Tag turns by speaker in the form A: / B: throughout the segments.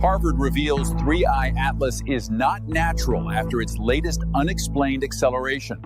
A: Harvard reveals 3I Atlas is not natural after its latest unexplained acceleration.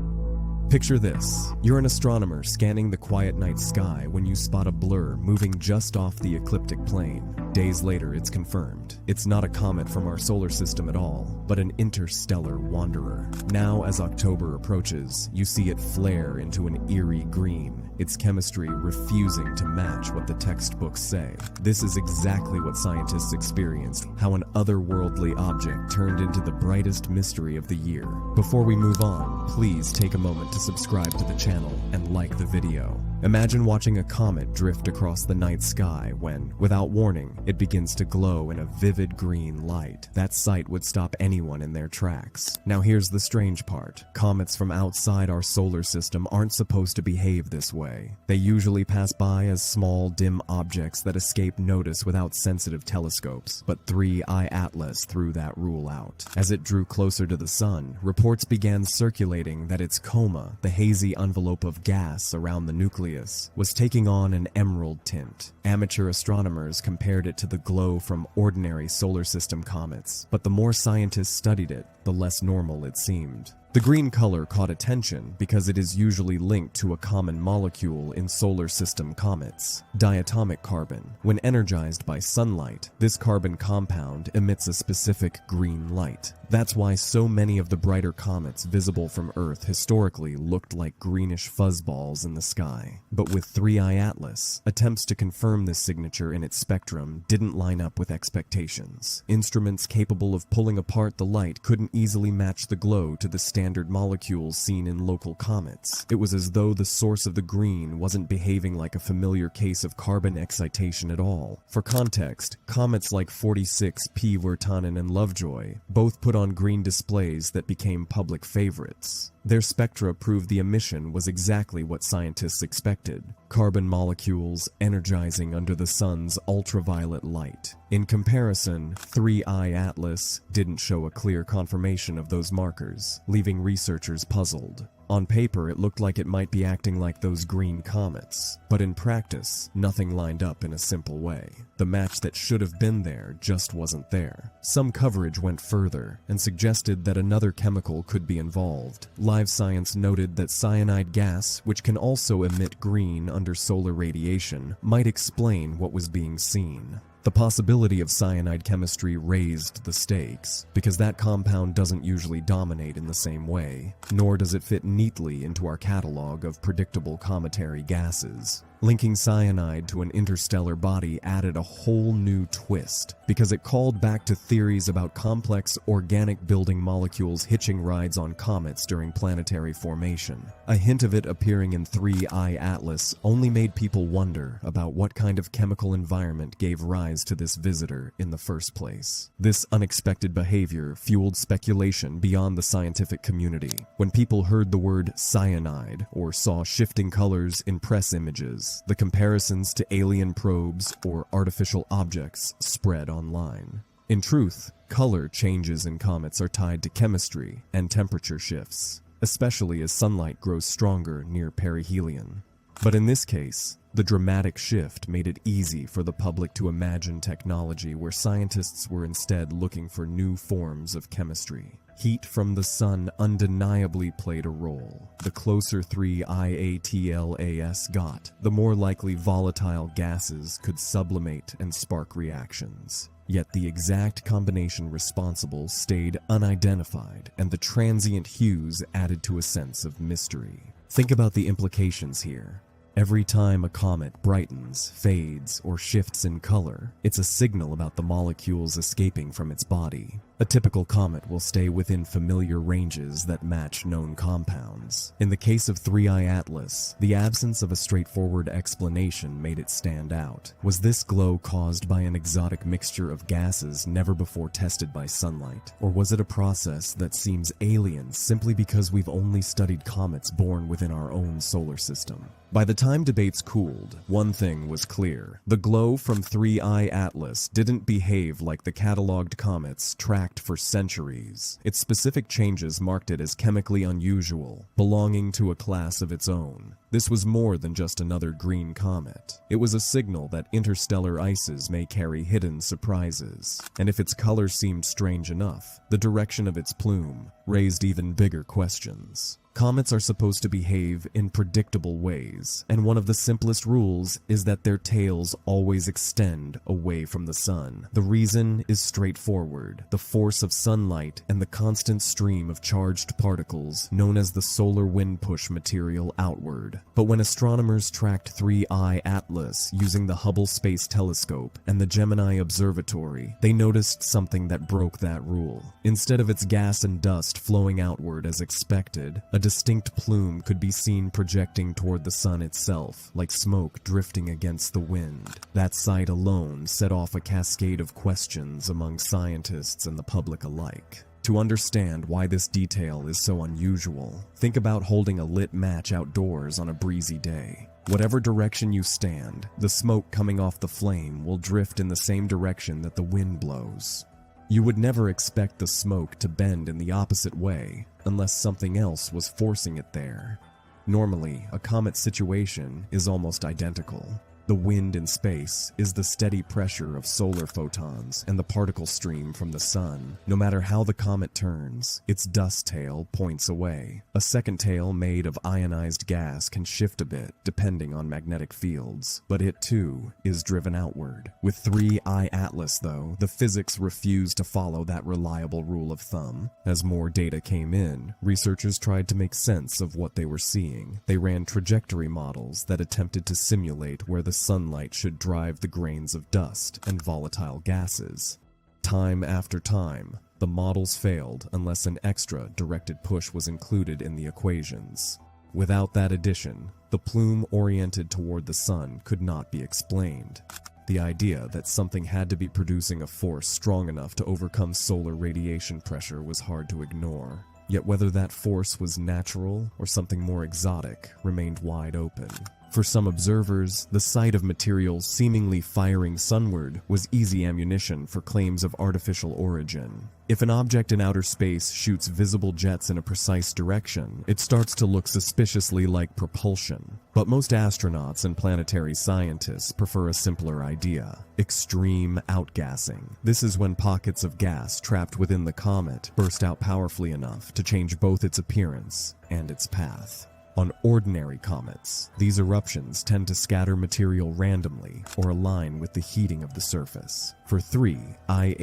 B: Picture this. You're an astronomer scanning the quiet night sky when you spot a blur moving just off the ecliptic plane. Days later, it's confirmed. It's not a comet from our solar system at all, but an interstellar wanderer. Now, as October approaches, you see it flare into an eerie green, its chemistry refusing to match what the textbooks say. This is exactly what scientists experienced, how an otherworldly object turned into the brightest mystery of the year. Before we move on, please take a moment to subscribe to the channel and like the video. Imagine watching a comet drift across the night sky when, without warning, it begins to glow in a vivid green light. That sight would stop anyone in their tracks. Now here's the strange part. Comets from outside our solar system aren't supposed to behave this way. They usually pass by as small, dim objects that escape notice without sensitive telescopes. But 3I Atlas threw that rule out. As it drew closer to the sun, reports began circulating that its coma, the hazy envelope of gas around the nucleus, was taking on an emerald tint. Amateur astronomers compared it to the glow from ordinary solar system comets, but the more scientists studied it, the less normal it seemed. The green color caught attention because it is usually linked to a common molecule in solar system comets, diatomic carbon. When energized by sunlight, this carbon compound emits a specific green light. That's why so many of the brighter comets visible from Earth historically looked like greenish fuzzballs in the sky. But with 3I Atlas, attempts to confirm this signature in its spectrum didn't line up with expectations. Instruments capable of pulling apart the light couldn't easily match the glow to the standard molecules seen in local comets. It was as though the source of the green wasn't behaving like a familiar case of carbon excitation at all. For context, comets like 46P Virtanen and Lovejoy both put on green displays that became public favorites. Their spectra proved the emission was exactly what scientists expected: carbon molecules energizing under the sun's ultraviolet light. In comparison, 3I Atlas didn't show a clear confirmation of those markers, leaving researchers puzzled. On paper, it looked like it might be acting like those green comets, but in practice, nothing lined up in a simple way. The match that should have been there just wasn't there. Some coverage went further and suggested that another chemical could be involved. Live Science noted that cyanide gas, which can also emit green under solar radiation, might explain what was being seen. The possibility of cyanide chemistry raised the stakes, because that compound doesn't usually dominate in the same way, nor does it fit neatly into our catalog of predictable cometary gases. Linking cyanide to an interstellar body added a whole new twist, because it called back to theories about complex organic building molecules hitching rides on comets during planetary formation. A hint of it appearing in 3I Atlas only made people wonder about what kind of chemical environment gave rise to this visitor in the first place. This unexpected behavior fueled speculation beyond the scientific community. When people heard the word cyanide or saw shifting colors in press images, the comparisons to alien probes or artificial objects spread online. In truth, color changes in comets are tied to chemistry and temperature shifts, especially as sunlight grows stronger near perihelion. But in this case, the dramatic shift made it easy for the public to imagine technology where scientists were instead looking for new forms of chemistry. Heat from the sun undeniably played a role. The closer 3I Atlas got, the more likely volatile gases could sublimate and spark reactions. Yet the exact combination responsible stayed unidentified, and the transient hues added to a sense of mystery. Think about the implications here. Every time a comet brightens, fades, or shifts in color, it's a signal about the molecules escaping from its body. A typical comet will stay within familiar ranges that match known compounds. In the case of 3I Atlas, the absence of a straightforward explanation made it stand out. Was this glow caused by an exotic mixture of gases never before tested by sunlight? Or was it a process that seems alien simply because we've only studied comets born within our own solar system? By the time debates cooled, one thing was clear. The glow from 3I Atlas didn't behave like the cataloged comets tracked for centuries. Its specific changes marked it as chemically unusual, belonging to a class of its own. This was more than just another green comet. It was a signal that interstellar ices may carry hidden surprises. And if its color seemed strange enough, the direction of its plume raised even bigger questions. Comets are supposed to behave in predictable ways, and one of the simplest rules is that their tails always extend away from the sun. The reason is straightforward: the force of sunlight and the constant stream of charged particles known as the solar wind push material outward. But when astronomers tracked 3I Atlas using the Hubble Space Telescope and the Gemini Observatory, they noticed something that broke that rule. Instead of its gas and dust flowing outward as expected, a distinct plume could be seen projecting toward the sun itself, like smoke drifting against the wind. That sight alone set off a cascade of questions among scientists and the public alike. To understand why this detail is so unusual, think about holding a lit match outdoors on a breezy day. Whatever direction you stand, the smoke coming off the flame will drift in the same direction that the wind blows. You would never expect the smoke to bend in the opposite way unless something else was forcing it there. Normally, a comet situation is almost identical. The wind in space is the steady pressure of solar photons and the particle stream from the sun. No matter how the comet turns, its dust tail points away. A second tail made of ionized gas can shift a bit depending on magnetic fields, but it too is driven outward. With 3I Atlas though, the physics refused to follow that reliable rule of thumb. As more data came in, researchers tried to make sense of what they were seeing. They ran trajectory models that attempted to simulate where the sunlight should drive the grains of dust and volatile gases. Time after time, the models failed unless an extra directed push was included in the equations. Without that addition, the plume oriented toward the sun could not be explained. The idea that something had to be producing a force strong enough to overcome solar radiation pressure was hard to ignore. Yet whether that force was natural or something more exotic remained wide open. For some observers, the sight of materials seemingly firing sunward was easy ammunition for claims of artificial origin. If an object in outer space shoots visible jets in a precise direction, it starts to look suspiciously like propulsion. But most astronauts and planetary scientists prefer a simpler idea: extreme outgassing. This is when pockets of gas trapped within the comet burst out powerfully enough to change both its appearance and its path. On ordinary comets, these eruptions tend to scatter material randomly or align with the heating of the surface. For 3I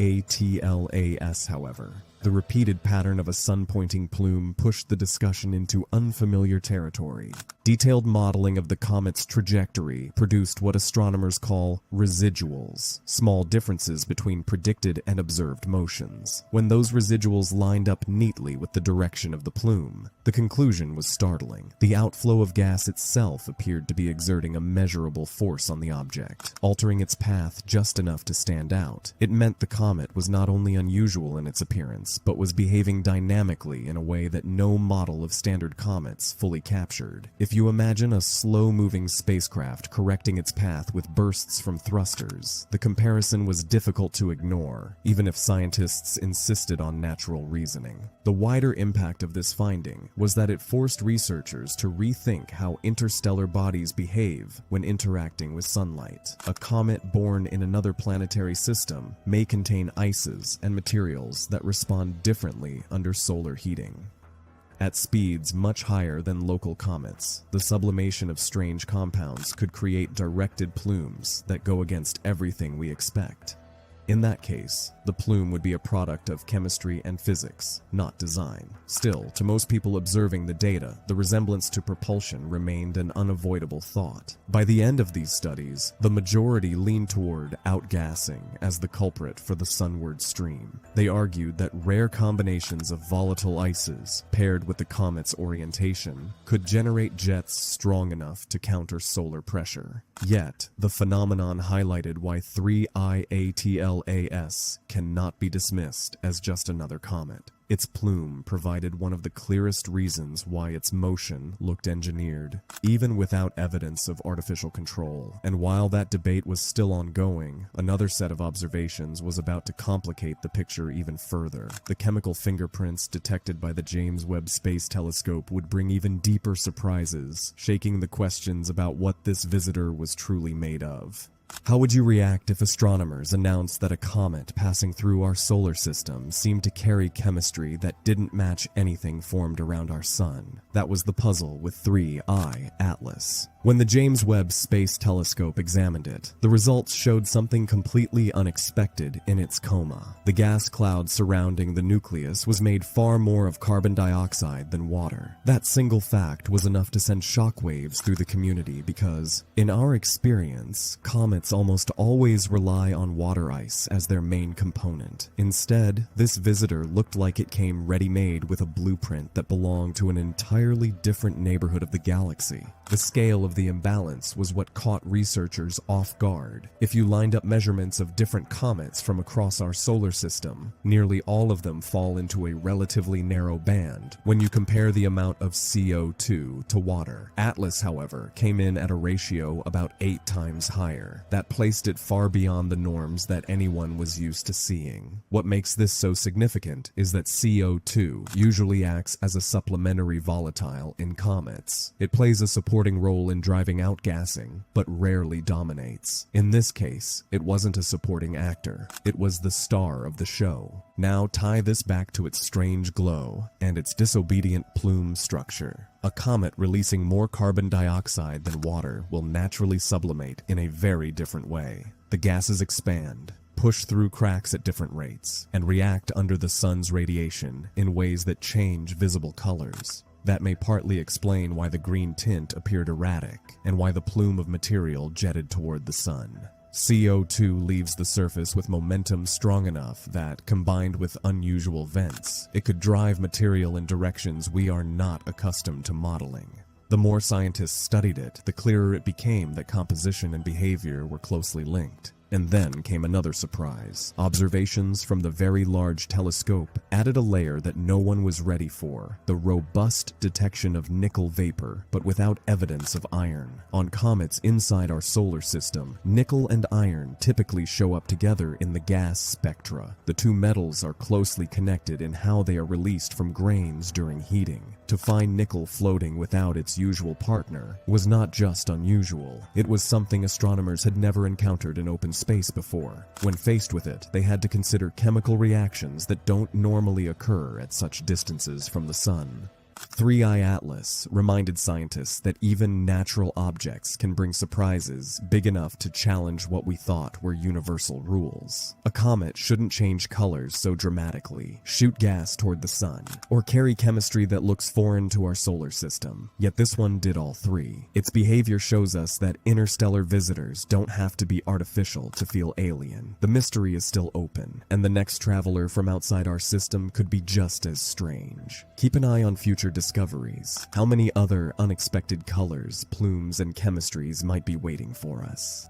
B: Atlas, however, the repeated pattern of a sun-pointing plume pushed the discussion into unfamiliar territory. Detailed modeling of the comet's trajectory produced what astronomers call residuals, small differences between predicted and observed motions. When those residuals lined up neatly with the direction of the plume, the conclusion was startling. The outflow of gas itself appeared to be exerting a measurable force on the object, altering its path just enough to stand out. It meant the comet was not only unusual in its appearance, but was behaving dynamically in a way that no model of standard comets fully captured. If you imagine a slow-moving spacecraft correcting its path with bursts from thrusters, the comparison was difficult to ignore, even if scientists insisted on natural reasoning. The wider impact of this finding was that it forced researchers to rethink how interstellar bodies behave when interacting with sunlight. A comet born in another planetary system may contain ices and materials that respond differently under solar heating. At speeds much higher than local comets, the sublimation of strange compounds could create directed plumes that go against everything we expect. In that case, the plume would be a product of chemistry and physics, not design. Still, to most people observing the data, the resemblance to propulsion remained an unavoidable thought. By the end of these studies, the majority leaned toward outgassing as the culprit for the sunward stream. They argued that rare combinations of volatile ices, paired with the comet's orientation, could generate jets strong enough to counter solar pressure. Yet, the phenomenon highlighted why 3I Atlas ALAS cannot be dismissed as just another comet. Its plume provided one of the clearest reasons why its motion looked engineered, even without evidence of artificial control. And while that debate was still ongoing, another set of observations was about to complicate the picture even further. The chemical fingerprints detected by the James Webb Space Telescope would bring even deeper surprises, shaking the questions about what this visitor was truly made of. How would you react if astronomers announced that a comet passing through our solar system seemed to carry chemistry that didn't match anything formed around our sun? That was the puzzle with 3I Atlas. When the James Webb Space Telescope examined it, the results showed something completely unexpected in its coma. The gas cloud surrounding the nucleus was made far more of carbon dioxide than water. That single fact was enough to send shockwaves through the community because, in our experience, comets almost always rely on water ice as their main component. Instead, this visitor looked like it came ready-made with a blueprint that belonged to an entirely different neighborhood of the galaxy. The scale of the imbalance was what caught researchers off guard. If you lined up measurements of different comets from across our solar system, nearly all of them fall into a relatively narrow band when you compare the amount of CO2 to water. Atlas, however, came in at a ratio about 8 times higher. That placed it far beyond the norms that anyone was used to seeing. What makes this so significant is that CO2 usually acts as a supplementary volatile in comets. It plays a supporting role in driving out gassing, but rarely dominates. In this case, it wasn't a supporting actor. It was the star of the show. Now tie this back to its strange glow and its disobedient plume structure. A comet releasing more carbon dioxide than water will naturally sublimate in a very different way. The gases expand, push through cracks at different rates, and react under the sun's radiation in ways that change visible colors. That may partly explain why the green tint appeared erratic and why the plume of material jetted toward the sun. CO2 leaves the surface with momentum strong enough that, combined with unusual vents, it could drive material in directions we are not accustomed to modeling. The more scientists studied it, the clearer it became that composition and behavior were closely linked. And then came another surprise. Observations from the Very Large Telescope added a layer that no one was ready for: the robust detection of nickel vapor, but without evidence of iron. On comets inside our solar system, nickel and iron typically show up together in the gas spectra. The two metals are closely connected in how they are released from grains during heating. To find nickel floating without its usual partner was not just unusual, it was something astronomers had never encountered in open space before. When faced with it, they had to consider chemical reactions that don't normally occur at such distances from the sun. 3I Atlas reminded scientists that even natural objects can bring surprises big enough to challenge what we thought were universal rules. A comet shouldn't change colors so dramatically, shoot gas toward the sun, or carry chemistry that looks foreign to our solar system. Yet this one did all three. Its behavior shows us that interstellar visitors don't have to be artificial to feel alien. The mystery is still open, and the next traveler from outside our system could be just as strange. Keep an eye on future discoveries. How many other unexpected colors, plumes, and chemistries might be waiting for us?